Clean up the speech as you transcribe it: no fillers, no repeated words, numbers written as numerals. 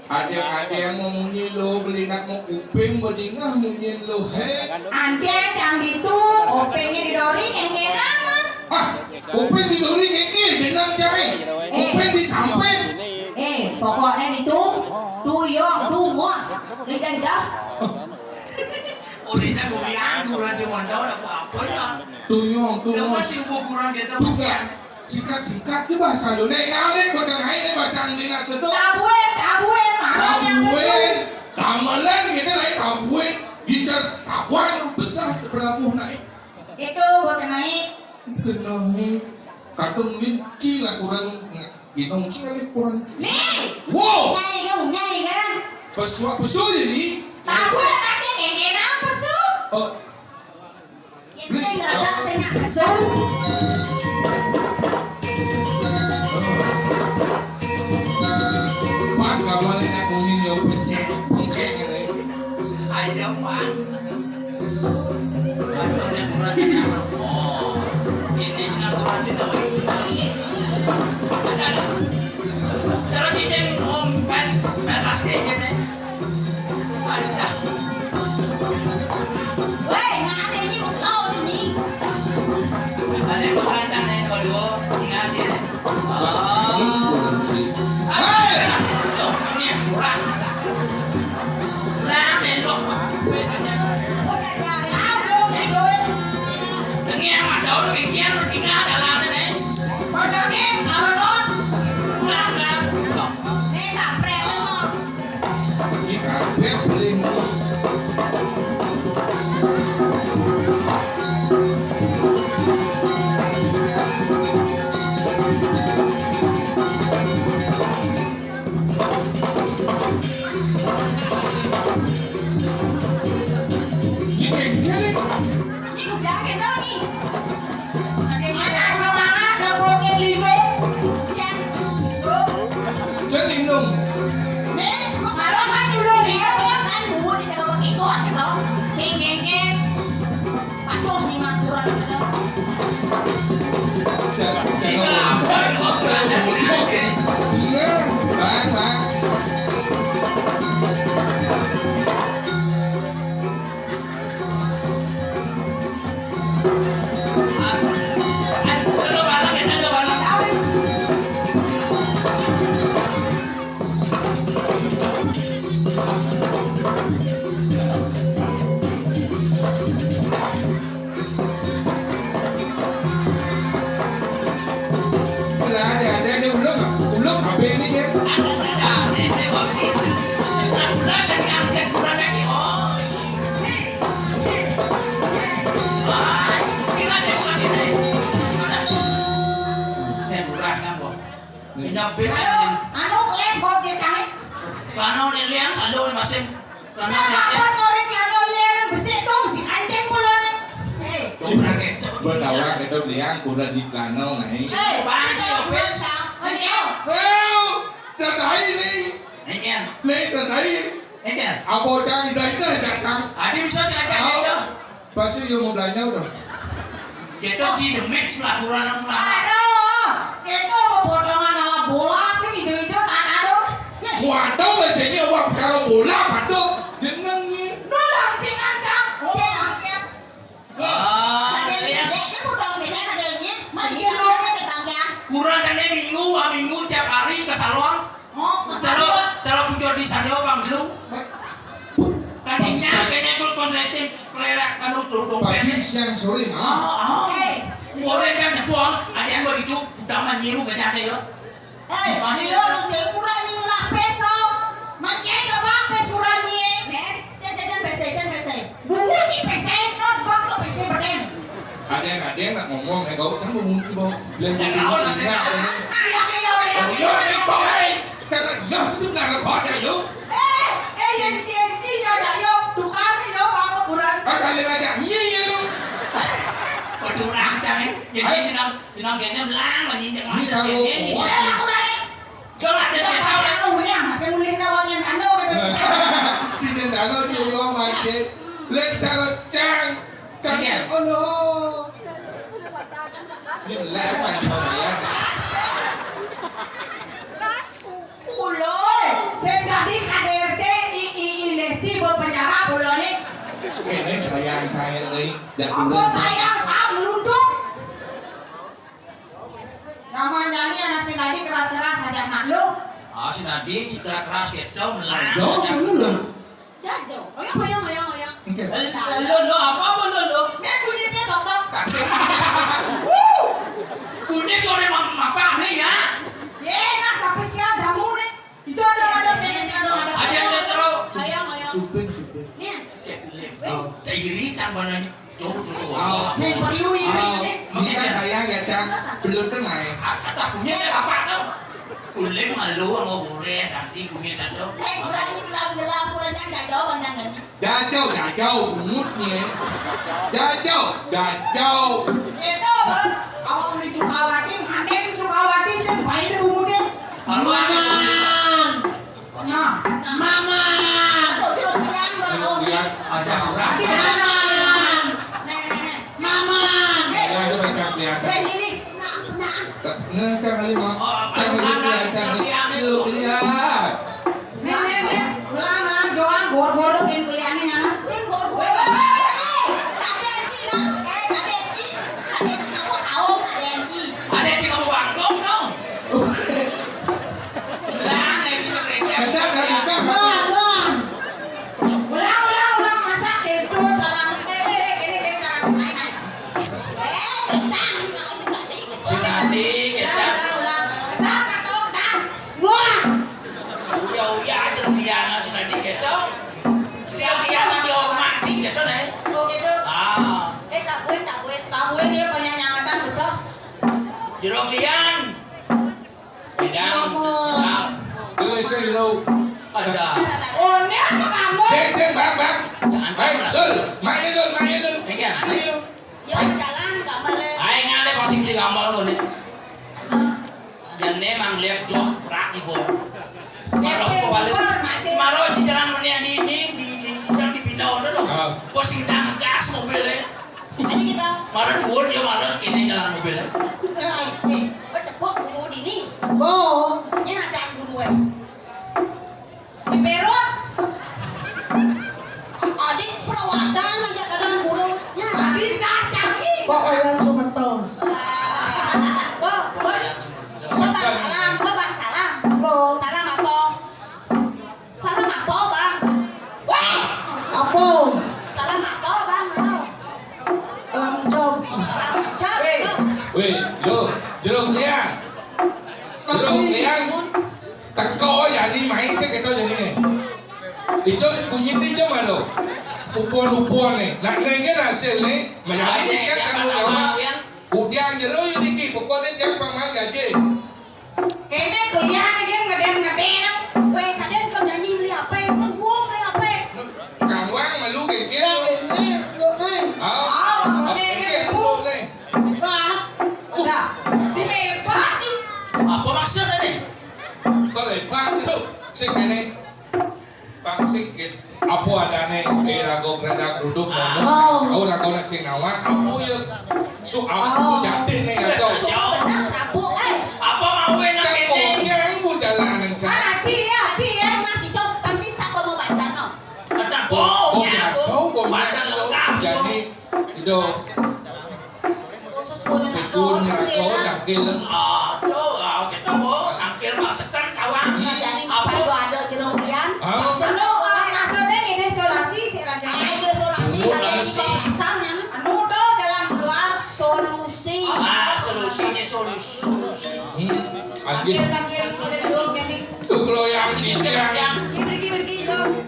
Ada yang mau lo beli nak mau kuping bedingah mungkin lo Ante yang gitu kupingnya didori kengkeng amat. Kuping didori kengkeng jenang jahit kuping disamping pokoknya itu tuyong tumos lihat dah. Udah mau dianggur aja mondok apa ya tuyong lepas ukuran kita bukan singkat itu bahasa Indonesia ada kodang ini bahasa Indonesia sedot tabuin tamalan kita lain tabuin gitar tabuan besar berlabuh naik itu buat naik kadung winci lah kurang ginong sekali kurang nih wow nyai kan pesu ini tabuin nanti kengkeng apa su saya nggak ada saya pesu. Mas kamu nak kuning yo pencet ini. Ada pas. Ada yang kurang ini. Oh, ini yang kurang ini. Ada. Kalau tidak om peras kayak gini. Ada. Weh, nggak ada ini kau ini. Ada yang kurang jangan ini waduh tinggal sini. Anu kelas buat dia kami. Plano nilian saldo masing. Plano Apa orang anu lian bersih dong si kancing bulan. Bertawar itu liang kuda di plano naik. Selesai nih. Selesai. Apa cang dah datang. Adi bisa cakap itu. Pasti you mau belanja udah. Kita di demix lah kurang Itu potongan ala bola sih ide aduh. Waduh biasanya orang kalau bola waduh jeneng nih. Bola sing ancang. Kurang kan minggu tiap hari ke salon. Kalau bujur di sana bang dulu. Kadinya kayaknya kalau konsleting pelerak anu dompet. Pagi siang sore Boleh kan buang, ada yang begitu udah menyiru gak ada ya. Dia lu kurang ini lah peso. Makai ke bang peso kurangnya. Jangan pese. Bunyi ni pese, non bang lo pese berdeng. Ada yang nak ngomong kau cang mungkin bang. Jangan kau nak dengar. Yo ni boy, karena yo sebenarnya pada yo. Yang ada yo, tukar ni yo bang kurang. Asal ada ni yo. Durang jangan, jadi jenang kayaknya belang lagi jangan. Ini selalu. Jangan ada yang tahu lah. Uliang, masih mulai nawangan anu kata Cina dano dia orang macam letak cang. Oh no. Ini lama ya. Dak Apa ulah. sayang sam melunduk. Nama nyanyi anak si Nadi keras-keras ada anak lu. Ah si Nadi si keras gitu melang. Jauh dulu. Jauh. Oyang. Oke. Lo apa lo? Nek kunyitnya dok. Kakek. Kunyit orang apa nih ya? Ye, nak sampai siang jamu nih. Itu ada. Ada terus. Hayang. Supin. Nih. Iri cambanan jauh Nih periu ini nih. Ini kan saya ya Cang, belum tengah ya. Kata kunyit apa tuh? Kulit malu sama boleh nanti kunyit itu. Kurangi gelap kurang ada jawaban dan Jauh, umutnya. Jauh. Itu bang, awak di Sukawati, ane di Sukawati sampai di bumudnya. Mama. Aduh, terus bilang baru. Lihat, Ada orang. Nenek. Mama. ya itu bisa kelihatan. Ini. Nah, kan kali mau. Kan kali lu lihat. Nenek. Ulang doang bor-borok yang kelihatannya nana. Bor-borok. Ada yang kamu bangkong dong. Lah, itu kerja. Ulang masak itu cara ini cara mainan. Si Nadi kita. Uya aja biana si Nadi kita. Dia biana dia mati gitu nih. Ah, jeruk lian. Bidang. Lu isi lu. Ada. Sen, bang. Jangan Baik, jangan. Sul. Main dulu. Pegang. Ayo. Ayo ngale pasti si gambar lo nih. Jangan emang lihat jauh berat ibu. Maro di jalan mana di jalan di Pinau itu dong. Posing gas mobilnya. Maro turun dia maro kini jalan mobilnya. Adik perawatan aja kadang burungnya. Adik canggih. Salam apa bang? Weh, salam apa bang? Salam job. Wih, lu jeruk lian. Teko jadi main sih kita jadi nih. Itu kunyit itu malu. Upuan nih. Nah, ini hasil nih. Menjadi kan kamu jawab. Udah jeruk ini ki. Pokoknya dia pamang gaji. Kayaknya kuliah nih dia ngeden. Weh, kadang kau nyanyi beli apa? Sembuh beli apa? Càng quán mà lu kìa kia luôn. Nih. Udah, dimebat nih. Apa maksudnya nih? Có thể phát đâu. Xin cái này. Bang sikit. Apo ada nih. Rago rada duduk ngomong. Kau rago nak sing nawa. Apo yuk. Su jatin nih atau. Suka benar rabuk Apa mau enak ini? Cakongnya yang budalan yang cak. Aci ya masih cok pasti siapa mau baca no. Ada Oh, baunya. biasa bomnya Makan itu. lengkap. Jadi itu Khusus kuning Betul, rago dakil. Aduh, kita mau angkir masakan kawan. Jadi Apa? apa ada jeruk lian? Maksudnya maksudnya ini desolasi si raja. Desolasi ada di pelasannya. Anu tuh jalan keluar solusi. Solusinya solusi. Anjing. Takir dulu jadi. Tuh kalau yang Ini yang yang Kibir dong.